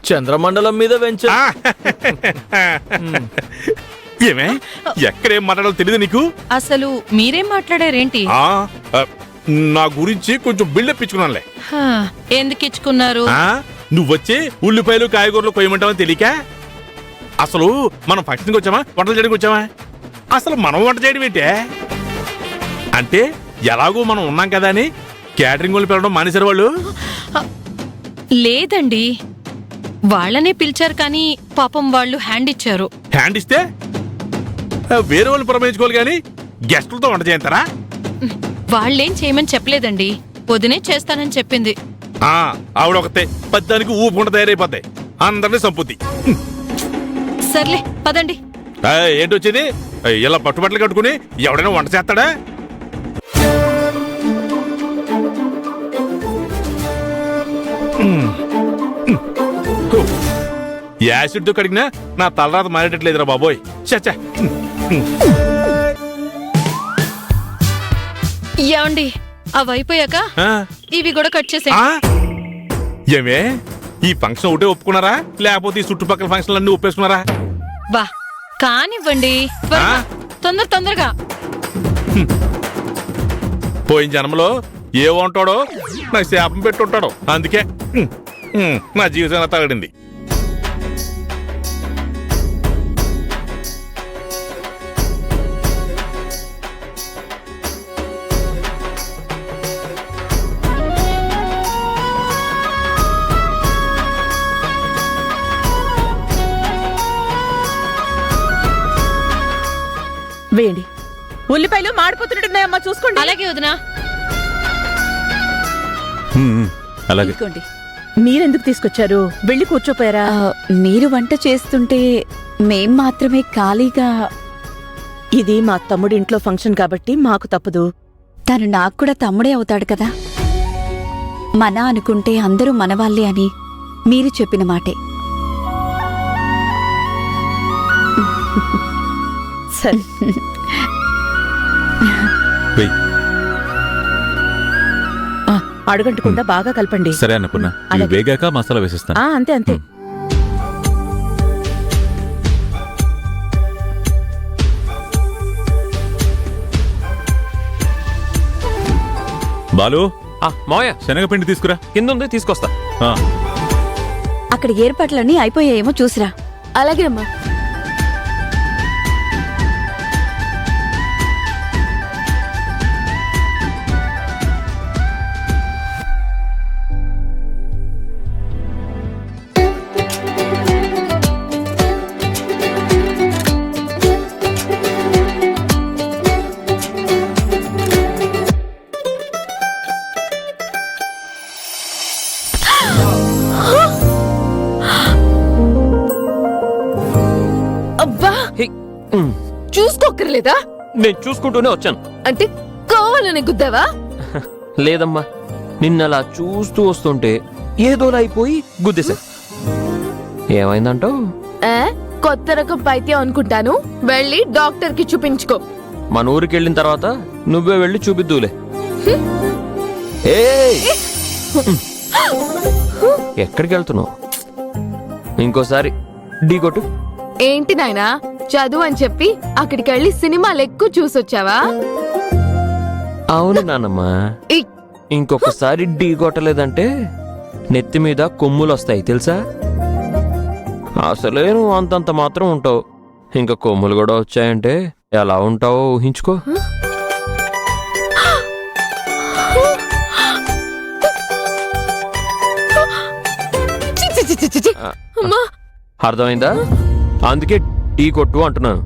చంద్రమండలం మీద వెంచర్. ఏమే ఎక్కడేం మాట్లాడాలో తెలియదు నీకు? అసలు మీరేం మాట్లాడారేంటి? నా గురించి కొంచెం బిల్డప్ ఇచ్చుకున్నానులే. ఎందుకు ఇచ్చుకున్నారు? నువ్వొచ్చి ఉల్లిపాయలు కాయగూరలు కొయ్యమంటావని తెలియక. అసలు మనం ఫంక్షన్కి వచ్చామా వంటలు చేయడానికి వచ్చామా? అసలు మనం వంట చేయడం ఏంటే? అంటే ఎలాగో మనం ఉన్నాం కదా అని క్యాటరింగ్ వాళ్ళు పిలవడం మానేశారు వాళ్ళు. లేదండి, వాళ్ళనే పిలిచారు కానీ పాపం వాళ్ళు హ్యాండ్ ఇచ్చారు. హ్యాండ్ ఇస్తే వేరే వాళ్ళు పురమాయించుకోవాలి కానీ గెస్టులతో వంట చేయంతారా? వాళ్ళేం చేయమని చెప్పలేదండి, వదినే చేస్తానని చెప్పింది. ఆవిడ ఒకతే పద్దానికి ఊపుకుంట తయారైపోతాయి, అందరినీ సంపూతి. సర్లే పదండి. ఏంటి వచ్చేది? ఇలా పట్టుబట్టలు కట్టుకుని ఎవడైనా వంట చేస్తాడా? యాసిడ్ తో కడిగినా నా తలరాత మారేటట్లేదురా బాబోయ్. చచ్చా. ఏమండి, అవి అయిపోయాక ఇవి కూడా కట్ చేసే. ఏమే ఈ ఫంక్షన్ ఒకటే ఒప్పుకున్నారా లేకపోతే ఈ చుట్టుపక్కల ఫంక్షన్లు అన్ని ఒప్పేసుకున్నారా? బా కానివ్వండి, తొందరగా. పోయిన జన్మలో ఏ ఉంటాడో నాకు శాపం పెట్టుంటాడు, అందుకే నా జీవితం తగడింది. వేయండి. ఉల్లిపాయలు మాడిపోతున్నట్టున్నాయమ్మా, చూసుకోండి. అలాగే వదినా. అలాగే. మీరెందుకు తీసుకొచ్చారు? వెళ్ళి కూర్చోపోయారా? మీరు వంట చేస్తుంటే మేం మాత్రమే ఖాళీగా. ఇది మా తమ్ముడి ఇంట్లో ఫంక్షన్ కాబట్టి మాకు తప్పదు. తను నాకు కూడా తమ్ముడే అవుతాడు కదా. మన అనుకుంటే అందరూ మనవాళ్ళే అని మీరు చెప్పిన మాటే. సరే. అడుగంటకుండా బాగా కలపండి. సరే అన్నపూర్ణ, ఇవి వేగాక మసాలా వేసిస్తాను. అంతే అంతే. బాలు, మావయ్య శనగపిండి తీసుకురా. కింద ఉంది, తీసుకొస్తా. అక్కడ ఏర్పాట్లన్నీ అయిపోయాయేమో చూసిరా. అలాగే అమ్మా. చూసుకోక్కర్లేదా? నేను చూసుకుంటూనే వచ్చాను. అంటే కావాలని గుద్దావా? లేదమ్మా, నిన్నలా చూస్తూ వస్తుంటే ఏదోలా అయిపోయి గుద్దేశా. ఏమైందంటావు? కొత్త రకం పైత్యం అనుకుంటాను, వెళ్ళి డాక్టర్ కి చూపించుకో. మన ఊరికి వెళ్ళిన తర్వాత నువ్వే వెళ్ళి చూపిద్దులే. ఎక్కడికి వెళ్తున్నావు? ఇంకోసారి ఢీ కొట్టు. ఏంటి నాయనా, చదువు అని చెప్పి అక్కడికి వెళ్ళి సినిమాలు ఎక్కువ చూసొచ్చావా? అవును నానమ్మా, ఇంకొకసారి ఢీ కొట్టలేదంటే నెత్తి మీద కొమ్ములు వస్తాయి తెలుసా? అసలే నువ్వు అంతంత మాత్రం ఉంటావు, ఇంకా కొమ్ములు కూడా వచ్చాయంటే ఎలా ఉంటావో ఊహించుకో. అర్థమైందా? అందుకే టీ కొట్టు అంటున్నాను.